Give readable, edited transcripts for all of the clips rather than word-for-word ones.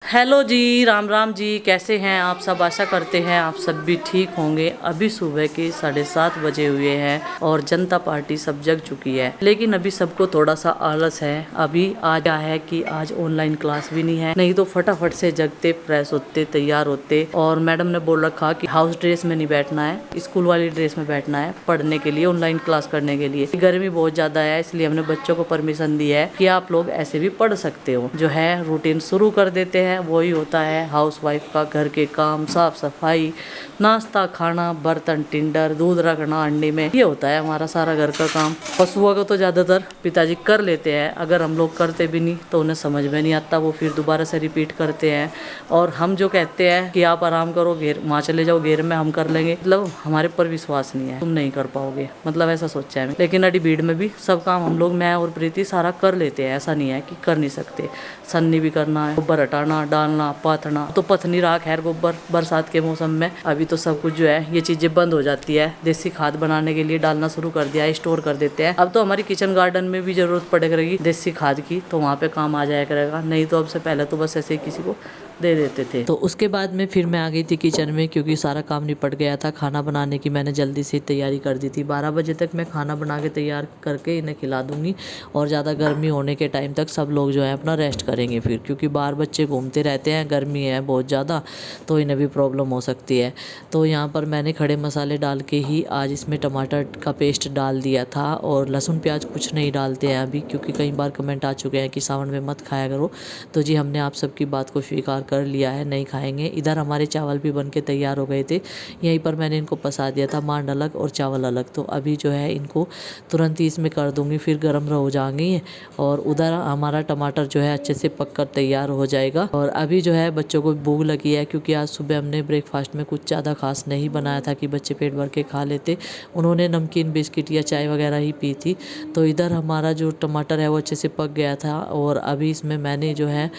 Hello जी, राम राम जी। कैसे हैं आप सब? आशा करते हैं आप सब भी ठीक होंगे। अभी सुबह के 7:30 बजे हुए हैं और जनता पार्टी सब जग चुकी है, लेकिन अभी सबको थोड़ा सा आलस है। अभी आज है कि आज ऑनलाइन क्लास भी नहीं है, नहीं तो फटाफट से जगते, फ्रेश होते, तैयार होते। और मैडम ने बोल रखा कि हाउस ड्रेस में नहीं बैठना है, स्कूल वाली ड्रेस में बैठना है पढ़ने के लिए, ऑनलाइन क्लास करने के लिए। गर्मी बहुत ज्यादा है, इसलिए हमने बच्चों को परमिशन दी है कि आप लोग ऐसे भी पढ़ सकते हो। जो है रूटीन शुरू कर देते हैं। वही होता है हाउस वाइफ का, घर के काम, साफ सफाई, नाश्ता, खाना, बर्तन, टिंडर, दूध रखना अंडे में, ये होता है हमारा सारा घर का काम। पशुओं को तो ज़्यादातर पिताजी कर लेते हैं, अगर हम लोग करते भी नहीं तो उन्हें समझ में नहीं आता, वो फिर दोबारा से रिपीट करते हैं। और हम जो कहते हैं कि आप आराम करो, घेर वहाँ चले जाओ, घेर में हम कर लेंगे, मतलब हमारे पर विश्वास नहीं है, तुम नहीं कर पाओगे, मतलब ऐसा सोचा है। लेकिन अड़ी भीड़ में भी सब काम हम लोग, मैं और प्रीति, सारा कर लेते हैं। ऐसा नहीं है कि कर नहीं सकते। सन्नी भी करना है, गोबर हटाना, डालना, पाथना, तो पथ नहीं रहा खैर गोबर बरसात के मौसम में। अभी तो सब कुछ जो है ये चीजें बंद हो जाती है। देसी खाद बनाने के लिए डालना शुरू कर दिया है, स्टोर कर देते हैं। अब तो हमारी किचन गार्डन में भी जरूरत पड़े करेगी देसी खाद की, तो वहाँ पे काम आ जाया करेगा। नहीं तो अब से पहले तो बस ऐसे ही किसी को दे देते थे। तो उसके बाद में फिर मैं आ गई थी किचन में, क्योंकि सारा काम निपट गया था। खाना बनाने की मैंने जल्दी से तैयारी कर दी थी। 12 बजे तक मैं खाना बना के तैयार करके इन्हें खिला दूंगी, और ज़्यादा गर्मी होने के टाइम तक सब लोग जो है अपना रेस्ट करेंगे फिर, क्योंकि बाहर बच्चे घूमते रहते हैं, गर्मी है बहुत ज़्यादा, तो इन्हें भी प्रॉब्लम हो सकती है। तो यहाँ पर मैंने खड़े मसाले डाल के ही आज इसमें टमाटर का पेस्ट डाल दिया था, और लहसुन प्याज कुछ नहीं डालते हैं अभी, क्योंकि कई बार कमेंट आ चुके हैं कि सावन में मत खाया करो। तो जी हमने आप सबकी बात को स्वीकार कर लिया है, नहीं खाएंगे। इधर हमारे चावल भी बन के तैयार हो गए थे, यहीं पर मैंने इनको पसा दिया था, मांड अलग और चावल अलग। तो अभी जो है इनको तुरंत ही इसमें कर दूंगी, फिर गर्म हो जाएंगी। और उधर हमारा टमाटर जो है अच्छे से पककर तैयार हो जाएगा। और अभी जो है बच्चों को भूख लगी है, क्योंकि आज सुबह हमने ब्रेकफास्ट में कुछ ज़्यादा खास नहीं बनाया था कि बच्चे पेट भर के खा लेते। उन्होंने नमकीन, बिस्किट या चाय वगैरह ही पी थी। तो इधर हमारा जो टमाटर है वो अच्छे से पक गया था, और अभी इसमें मैंने जो है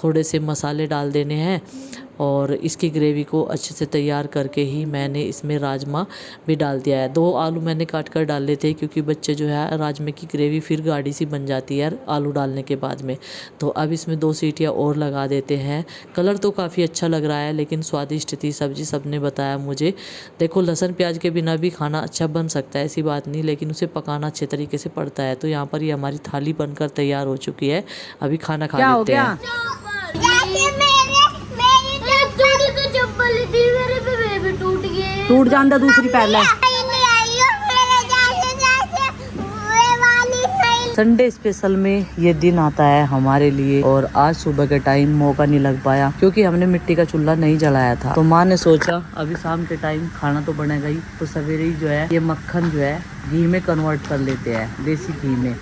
थोड़े से मसाले डाल देने हैं, और इसकी ग्रेवी को अच्छे से तैयार करके ही मैंने इसमें राजमा भी डाल दिया है। 2 आलू मैंने काट कर डाले थे, क्योंकि बच्चे जो है राजमे की ग्रेवी फिर गाढ़ी सी बन जाती है आलू डालने के बाद में। तो अब इसमें 2 सीटियाँ और लगा देते हैं। कलर तो काफ़ी अच्छा लग रहा है, लेकिन स्वादिष्ट थी सब्जी, सबने बताया मुझे। देखो लहसुन प्याज के बिना भी खाना अच्छा बन सकता है, ऐसी बात नहीं, लेकिन उसे पकाना अच्छे तरीके से पड़ता है। तो यहाँ पर ये हमारी थाली बनकर तैयार हो चुकी है, अभी खाना खा लेते हैं। टूट जाता दूसरी पहले। संडे स्पेशल में ये दिन आता है हमारे लिए, और आज सुबह के टाइम मौका नहीं लग पाया, क्योंकि हमने मिट्टी का चूल्हा नहीं जलाया था। तो माँ ने सोचा अभी शाम के टाइम खाना तो बनेगा ही, तो सवेरे ही जो है ये मक्खन जो है घी में कन्वर्ट कर लेते हैं, देसी घी में।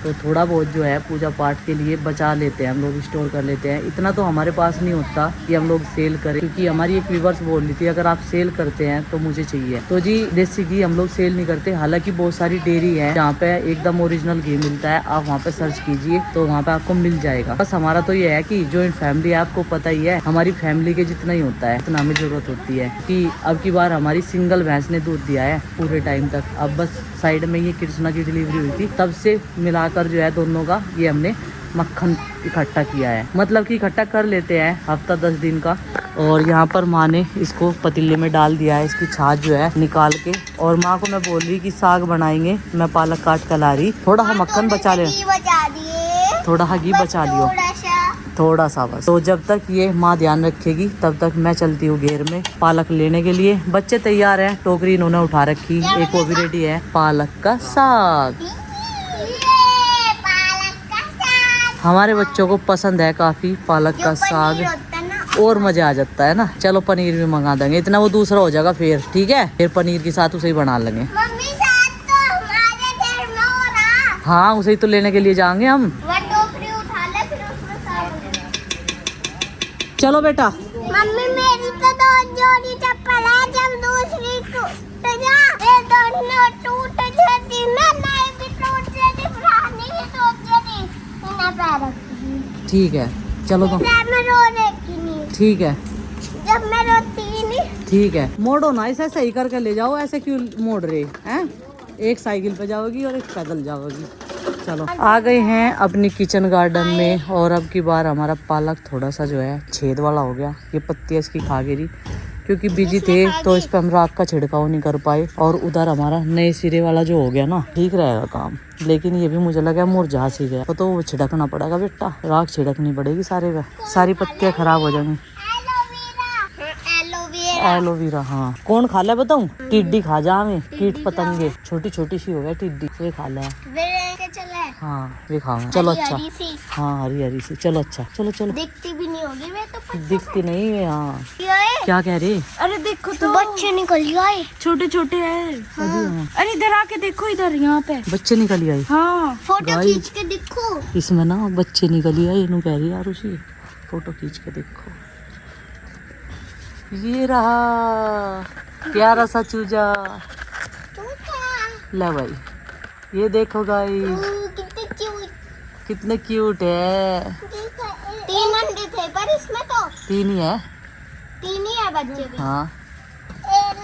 तो थोड़ा बहुत जो है पूजा पाठ के लिए बचा लेते हैं हम लोग, स्टोर कर लेते हैं। इतना तो हमारे पास नहीं होता कि हम लोग सेल करें, क्योंकि हमारी एक व्यूवर्स बोल रही थी अगर आप सेल करते हैं तो मुझे चाहिए। तो जी देसी घी हम लोग सेल नहीं करते, हालांकि बहुत सारी डेयरी है जहाँ पे एकदम ओरिजिनल घी मिलता है। आप वहाँ पे सर्च कीजिए तो वहाँ पे आपको मिल जाएगा। बस हमारा तो ये है कि जॉइंट फैमिली है, आपको पता ही है, हमारी फैमिली के जितना ही होता है उतना हमें जरूरत होती है। कि अब की बार हमारी सिंगल भैंस ने दूध दिया है पूरे टाइम तक। अब बस साइड में ये कृष्णा की डिलीवरी हुई थी, तब से मिलाकर जो है दोनों का ये हमने मक्खन इकट्ठा किया है, मतलब कि इकट्ठा कर लेते हैं हफ्ता 10 दिन का। और यहाँ पर माँ ने इसको पतीले में डाल दिया है, इसकी छाछ जो है निकाल के। और माँ को मैं बोल रही कि साग बनाएंगे, मैं पालक काट कर ला रही। थोड़ा सा मक्खन बचा ले, थोड़ा सा घी बचा लियो, थोड़ा सा बस। तो जब तक ये माँ ध्यान रखेगी तब तक मैं चलती हूँ घेर में पालक लेने के लिए। बच्चे तैयार हैं, टोकरी इन्होंने उठा रखी, एक वो भी रेडी है। पालक का साग हमारे बच्चों को पसंद है काफी, पालक का साग, और मजा आ जाता है ना। चलो पनीर भी मंगा देंगे, इतना वो दूसरा हो जाएगा फिर, ठीक है। फिर पनीर के साथ उसे ही बना लेंगे। हाँ उसे ही तो लेने के लिए जाएंगे हम। चलो बेटा। मम्मी मेरी तो 2 जोड़ी चप्पल है, जब दूसरी टूट जाती ना, नहीं भी टूट जाती, पुरानी ही टूट जाती, इन्हें पैर रखी। ठीक है चलो तो। मैं रोने की नहीं। ठीक है। जब मैं रोती ही नहीं। ठीक है, मोड़ो ना, ऐसे सही करके ले जाओ। ऐसे क्यों मोड़ रहे हैं? एक साइकिल पे जाओगी और एक पैदल जाओगी। चलो आ गए हैं अपनी किचन गार्डन में, और अब की बार हमारा पालक थोड़ा सा जो है छेद वाला हो गया। ये पत्तियाँ इसकी खा गिरी, क्योंकि बिजी थे तो इस पर हम राख का छिड़काव नहीं कर पाए। और उधर हमारा नए सिरे वाला जो हो गया ना, ठीक रहेगा काम, लेकिन ये भी मुझे लगा मुरझा सी गया तो वो छिड़कना पड़ेगा बेटा, राख छिड़कनी पड़ेगी सारे पे, सारी पत्तियाँ खराब हो जाएंगी। एलोवेरा हाँ, कौन खा ले बताऊं? टिड्डी खा जा हमें, कीट पतंगे छोटी छोटी सी हो गया टिड्डी, ये खा ले। हाँ ये खाओ, चलो अच्छा, हाँ हरी हरी सी, चलो अच्छा, चलो चलो। दिखती भी नहीं होगी वे तो, दिखती नहीं है। हाँ क्या कह रही? अरे देखो तो बच्चे निकल आए, छोटे छोटे हैं। हाँ। अरे इधर आके देखो, इधर यहाँ पे बच्चे निकल आए। हाँ फोटो खींच के देखो, इसमें ना बच्चे निकल आए, इन्हों कह रही यार उसी, फोटो खींच के देखो। ये रहा प्यारा सा चूजा, ले भाई ये देखो गाइस, कितने क्यूट है। 3 अंडे थे पर इसमें तो 3 ही है, 3 ही है बच्चे भी। हाँ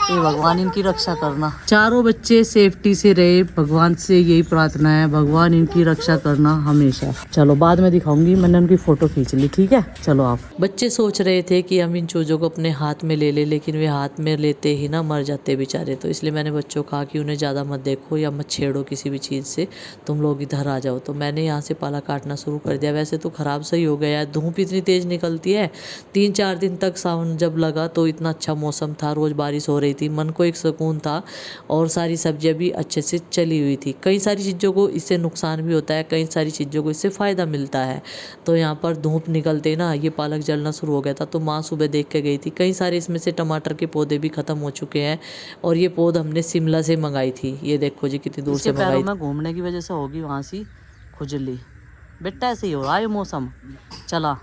ये भगवान इनकी रक्षा करना, चारों बच्चे सेफ्टी से रहे, भगवान से यही प्रार्थना है, भगवान इनकी रक्षा करना हमेशा। चलो बाद में दिखाऊंगी, मैंने उनकी फोटो खींच ली, ठीक है चलो। आप बच्चे सोच रहे थे कि हम इन चूजों को अपने हाथ में ले ले, लेकिन वे हाथ में लेते ही ना मर जाते बेचारे, तो इसलिए मैंने बच्चों को कहा कि उन्हें ज़्यादा मत देखो या मत छेड़ो किसी भी चीज़ से, तुम लोग इधर आ जाओ। तो मैंने यहाँ से पाला काटना शुरू कर दिया। वैसे तो ख़राब सही हो गया है, धूप इतनी तेज़ निकलती है। 3-4 दिन तक सावन जब लगा तो इतना अच्छा मौसम था, रोज़ बारिश हो रही थी, मन को एक सुकून था, और सारी सब्जियां भी अच्छे से चली हुई थी। कई सारी चीज़ों को इससे नुकसान भी होता है, कई सारी चीज़ों को इससे फ़ायदा मिलता है। तो यहाँ पर धूप निकलते ना ये पालक जलना शुरू हो गया था, तो माँ सुबह देख के गई थी। कई सारे इसमें से टमाटर के पौधे भी ख़त्म हो चुके हैं, और ये पौध हमने शिमला से मंगाई थी। ये देखो जी कितनी दूर से मंगाई। मैं घूमने की वजह से होगी वहाँ से खुजली, बेटा ऐसे ही हो रहा है मौसम। चला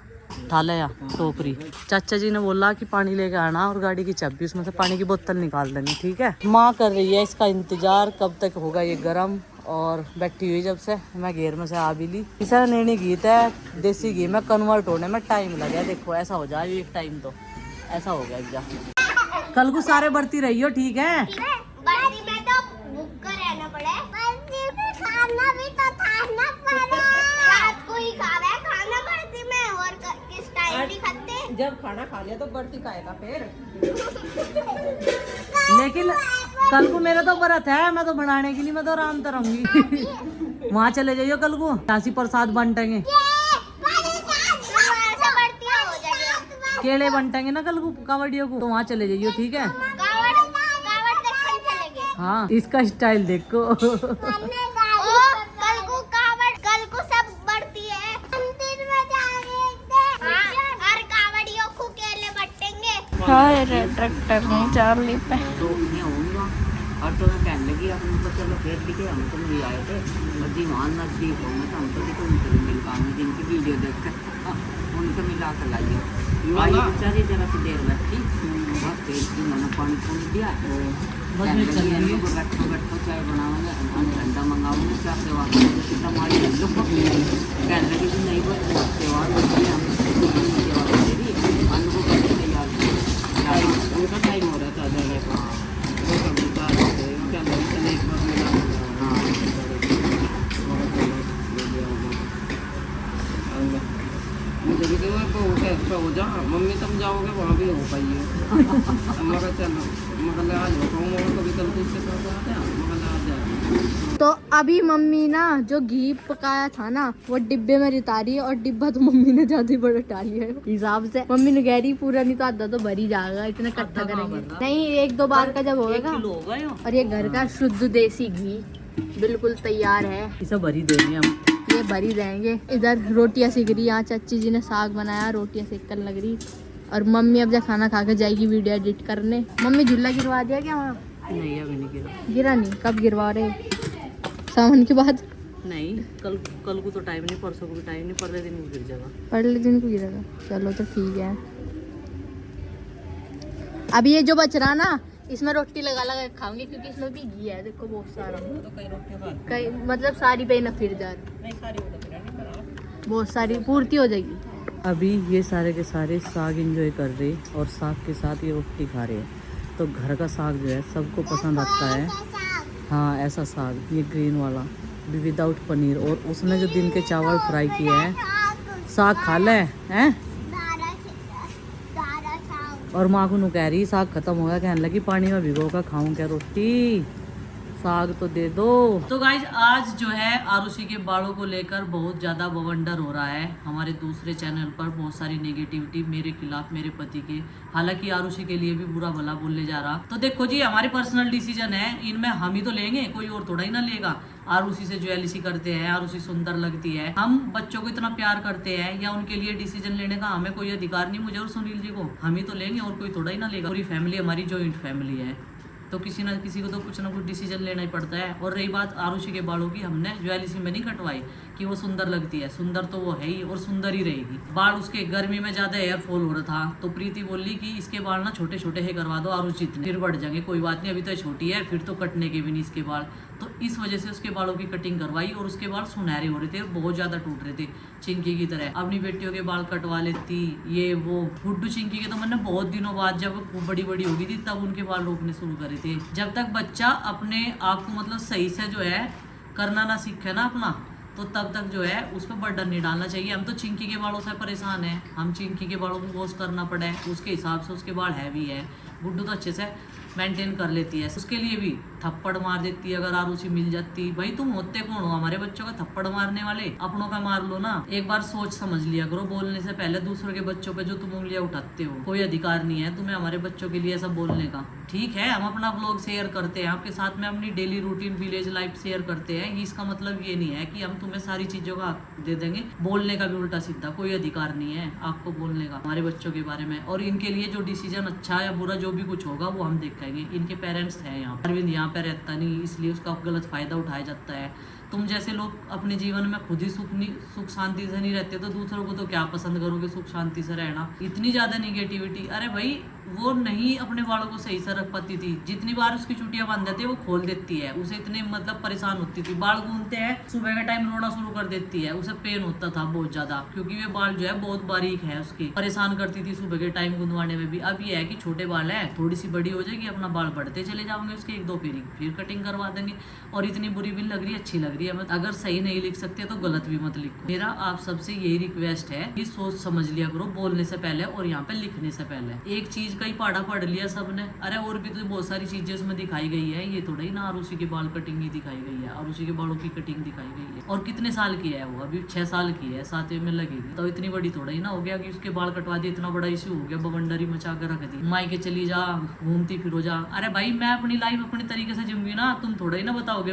थाले या टोकरी, चाचा जी ने बोला कि पानी लेके आना, और गाड़ी की चाबी, उसमें से पानी की बोतल निकाल देनी, ठीक है। माँ कर रही है इसका इंतजार, कब तक होगा ये गर्म, और बैठी हुई जब से मैं घेर में से आ भी ली। इसे नैनी घी है, देसी घी में कन्वर्ट होने में टाइम लगा, देखो ऐसा हो जाए एक टाइम, तो ऐसा हो गया एकदम। कल को सारे बढ़ती रही हो, ठीक है। बर्ती में तो भूख रहना पड़े, बर्ती में खाना भी तो खाना पड़े, रात को ही खावे खाना बर्ती में, और किस टाइम भी खाते। जब खाना खा लिया तो बढ़ती खाएगा फिर। लेकिन कल को मेरा तो व्रत है, मैं तो बनाने के लिए मैं तो आराम से रहूंगी। वहाँ चले जाइयो कल को, काशी प्रसाद बंटेंगे, केले बंटेंगे ना कल को कावड़ियों को, तो वहाँ चले जाइयो, ठीक है। हाँ इसका स्टाइल देखो। कल को सब बढ़ती है, मंदिर में जाएंगे, हर कावड़ियों को केले बटेंगे। हाय रे ट्रैक्टर नहीं चार्ली पे ऑटो में कहने लगी अपन तो चलो फिर दिखे, हम तुम भी आए थे बच्ची वहाँ नजदीक हो गए, तो हम तो देखो उनसे मिल पाएंगे, जिनकी वीडियो देख कर उनको मिला कर लाइए। आई बेचारी जरा सी देर बैठी, बस फिर उन्होंने पानी पूनी दिया, बैठो बैठो चाय बनाओगे, ठंडा मंगाओगे, क्या सेवा करोगे, हमारी कहने लगी कि नहीं बस सेवा सेवा करेगी, अन्न को कैसे तैयार उनका टाइम हो रहा था जगह का, मुझे भी तो हो जा मम्मी, तुम जाओगे वहाँ भी हो पाइए। मगर चलो मगर आज बताऊँ, कभी कल इससे तो अभी मम्मी ना जो घी पकाया था ना वो डिब्बे में रिता रही है, और डिब्बा तो मम्मी ने ज्यादा ही बड़ा डाली है हिसाब से। मम्मी ने कह रही पूरा नहीं तो आधा तो भर ही जाएगा, इतना इकट्ठा करेंगे नहीं, 1-2 बार का जब होगा। और ये घर का शुद्ध देसी घी बिल्कुल तैयार है, इसे भरी देंगे हम, ये भरी देंगे। इधर रोटियां सेक रही, यहाँ चाची जी ने साग बनाया, रोटियां सेक कर लग रही, और मम्मी अब जब खाना खा के जाएगी वीडियो एडिट करने। मम्मी झूला गिरवा दिया क्या वहाँ? नहीं अभी नहीं गिरा नहीं, कब गिरवा रहे? सावन के बाद? नहीं, कल को तो टाइम नहीं, परसों को भी टाइम नहीं, परले दिन को गिर जाएगा। परले दिन को गिरेगा, चलो तो ठीक है। अब ये जो बच रहा ना इसमें रोटी लगा लगा खाऊंगी, क्योंकि इसमें भी घी है, देखो बहुत सारा, कई मतलब सारी पे ना फिर जा बहुत सारी पूर्ति हो जाएगी। अभी ये सारे के सारे साग एंजॉय कर रहे, और साग के साथ ये रोटी खा रहे हैं। तो घर का साग जो है सबको पसंद आता है। हाँ ऐसा साग, ये ग्रीन वाला भी विदाउट पनीर। और उसने जो दिन के चावल फ्राई किए हैं, साग खा ले हैं। और माँ को कह रही साग खत्म हो गया, कहने लगी पानी में भिगो कर खाऊं क्या रोटी, साग तो दे दो। तो गाइज आज जो है आरुषि के बालों को लेकर बहुत ज्यादा बवंडर हो रहा है। हमारे दूसरे चैनल पर बहुत सारी नेगेटिविटी मेरे खिलाफ, मेरे पति के, हालांकि आरुषि के लिए भी बुरा भला बोलने जा रहा। तो देखो जी, हमारे पर्सनल डिसीजन है, इनमें हम ही तो लेंगे, कोई और थोड़ा ही ना लेगा। आरुषि से ज्वेलसी करते हैं, आरुषि सुंदर लगती है, हम बच्चों को इतना प्यार करते हैं, या उनके लिए डिसीजन लेने का हमें कोई अधिकार नहीं, मुझे और सुनील जी को, हम ही तो लेंगे और कोई थोड़ा ही ना लेगा। पूरी फैमिली हमारी जॉइंट फैमिली है, तो किसी ना किसी को तो कुछ ना कुछ डिसीजन लेना ही पड़ता है। और रही बात आरुषि के बालों की, हमने ज्वेलसी में नहीं कटवाई कि वो सुंदर लगती है, सुंदर तो वो है ही और सुंदर ही रहेगी। बाल उसके गर्मी में ज्यादा हेयर फॉल हो रहा था, तो प्रीति बोली कि इसके बाल ना छोटे छोटे ही करवा दो आरुषि, इतने फिर बढ़ जाएंगे, कोई बात नहीं, अभी तो छोटी है, फिर तो कटने के भी नहीं इसके बाल। तो इस वजह से उसके बालों की कटिंग करवाई और उसके बाल सुनहरे हो रहे थे, बहुत ज्यादा टूट रहे थे चिंकी की तरह। अपनी बेटियों के बाल कटवा लेती, ये वो। गुड्डू चिंकी के तो मैंने बहुत दिनों बाद, जब वो बड़ी बड़ी हो गई थी, तब उनके बाल रोकने शुरू करे थे। जब तक बच्चा अपने आप को मतलब सही से जो है करना ना सीखे ना अपना, तो तब तक जो है उस पर बर्डन नहीं डालना चाहिए। हम तो चिंकी के बालों से परेशान हैं, हम चिंकी के बालों को वॉश करना पड़े, उसके हिसाब से उसके बाल हैवी है। गुड्डू तो अच्छे से मेंटेन कर लेती है, उसके लिए भी थप्पड़ मार देती है अगर आरुषि मिल जाती। भाई तुम होते कौन हो हमारे बच्चों का थप्पड़ मारने वाले, अपनों का मार लो ना। एक बार सोच समझ लिया करो बोलने से पहले, दूसरों के बच्चों पे जो तुम उंगलियां उठाते हो, कोई अधिकार नहीं है तुम्हें हमारे बच्चों के लिए ऐसा बोलने का। ठीक है, हम अपना व्लॉग शेयर करते हैं आपके साथ में, अपनी daily routine village life share करते हैं, इसका मतलब ये नहीं है कि हम तुम्हें सारी चीजों का हक दे देंगे। बोलने का भी उल्टा सीधा कोई अधिकार नहीं है आपको बोलने का हमारे बच्चों के बारे में। और इनके लिए जो डिसीजन अच्छा या बुरा जो भी कुछ होगा वो हम देखेंगे। इनके पेरेंट्स हैं यहाँ, अरविंद यहाँ पे रहता नहीं, इसलिए उसका गलत फायदा उठाया जाता है। तुम जैसे लोग अपने जीवन में खुद ही सुख शांति से नहीं रहते, तो दूसरों को तो क्या पसंद करोगे सुख शांति से रहना। इतनी ज्यादा निगेटिविटी, अरे भाई वो नहीं अपने बालों को सही से रख पाती थी, जितनी बार उसकी चुटियां बांध देती है वो खोल देती है, उसे इतने मतलब परेशान होती थी। बाल गूंथते हैं, सुबह के टाइम रोना शुरू कर देती है, उसे पेन होता था बहुत ज्यादा, क्योंकि वे बाल जो है बहुत बारीक है उसकी, परेशान करती थी सुबह के टाइम गुंदवाने में भी। अब ये है कि छोटे बाल है, थोड़ी सी बड़ी हो जाएगी, अपना बाल बढ़ते चले जाओगे, उसके एक दो फिर कटिंग करवा देंगे। और इतनी बुरी भी लग रही है, अच्छी लग रही है। अगर सही नहीं लिख सकते तो गलत भी मत लिखो। मेरा आप सबसे यही रिक्वेस्ट है कि सोच समझ लिया करो बोलने से पहले और यहाँ पे लिखने से पहले। एक चीज का ही पढ़ा पढ़ लिया सबने, अरे और भी तो बहुत सारी चीजें उसमें दिखाई गई है, ये थोड़ा ही ना आरुषि की बाल कटिंग ही दिखाई गई है, आरुषि के बालों की कटिंग दिखाई गई है। और कितने साल की है वो, अभी 6 साल की है, 7वें में लगेगी, तो इतनी बड़ी थोड़ा ही ना हो गया कि उसके बाल कटवा दिए, इतना बड़ा इश्यू हो गया, बवंडरी मचा कर रख दी। मायके चली जा, घूमती फिरो जा। अरे भाई मैं अपनी लाइफ अपनी तरीके से जीऊंगी ना, तुम थोड़ा ही ना बताओगे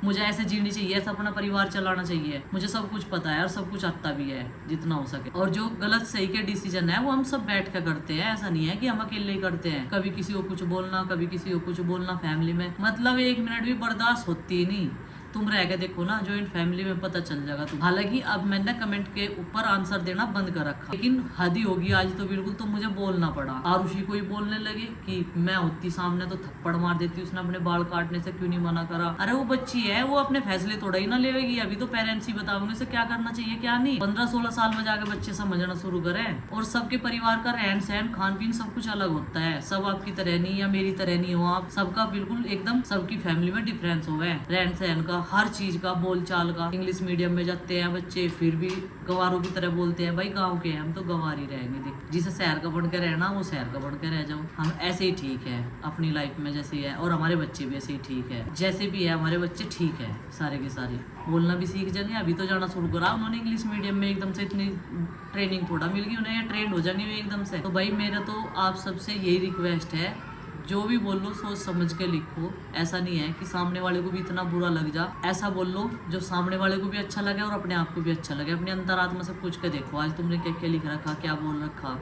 मुझे ऐसे जीनी चाहिए, ऐसा अपना परिवार चलाना चाहिए। मुझे सब कुछ पता है और सब कुछ आता भी है जितना हो सके। और जो गलत सही के डिसीजन है वो हम सब बैठ कर करते हैं, ऐसा नहीं है कि हम अकेले ही करते हैं। कभी किसी को कुछ बोलना, कभी किसी को कुछ बोलना फैमिली में, मतलब 1 मिनट भी बर्दाश्त होती ही नहीं। तुम रह के देखो ना जॉइंट फैमिली में, पता चल जाएगा तुम। हालांकि अब मैंने कमेंट के ऊपर आंसर देना बंद कर रखा, लेकिन हद ही होगी आज तो बिल्कुल, तो मुझे बोलना पड़ा। आरुषि को ही बोलने लगे कि मैं होती सामने तो थप्पड़ मार देती, उसने अपने बाल काटने से क्यों नहीं मना करा। अरे वो बच्ची है, वो अपने फैसले थोड़ा ही ना लेगी, अभी तो पेरेंट्स ही बताओगे उसे क्या करना चाहिए क्या नहीं। 15-16 साल में जाकर बच्चे समझना शुरू करें। और सबके परिवार का रहन सहन खान पीन सब कुछ अलग होता है, सब आपकी तरह नहीं या मेरी तरह नहीं हो आप, सबका बिल्कुल एकदम सबकी फैमिली में डिफरेंस हो गए, रहन सहन का, हर चीज का, बोलचाल का। इंग्लिश मीडियम में जाते हैं बच्चे, फिर भी गवारों की तरह बोलते हैं। भाई गांव के हम तो गवार ही रहेंगे, देख जिसे शहर का बन के रहना वो शहर का बन के रह जाओ। हम ऐसे ही ठीक है अपनी लाइफ में जैसे है, और हमारे बच्चे भी ऐसे ही ठीक है, जैसे भी है हमारे बच्चे ठीक है सारे के सारे। बोलना भी सीख जाएंगे, अभी तो जाना शुरू करा उन्होंने इंग्लिश मीडियम में, एकदम से इतनी ट्रेनिंग थोड़ा मिल गई उन्हें, ट्रेंड हो जाएंगे एकदम से। तो भाई मेरा तो आप सबसे यही रिक्वेस्ट है, जो भी बोलो सोच समझ के लिखो। ऐसा नहीं है कि सामने वाले को भी इतना बुरा लग जा, ऐसा बोलो जो सामने वाले को भी अच्छा लगे और अपने आप को भी अच्छा लगे। अपने अंतरात्मा से पूछ के देखो आज तुमने क्या क्या लिख रखा, क्या बोल रखा।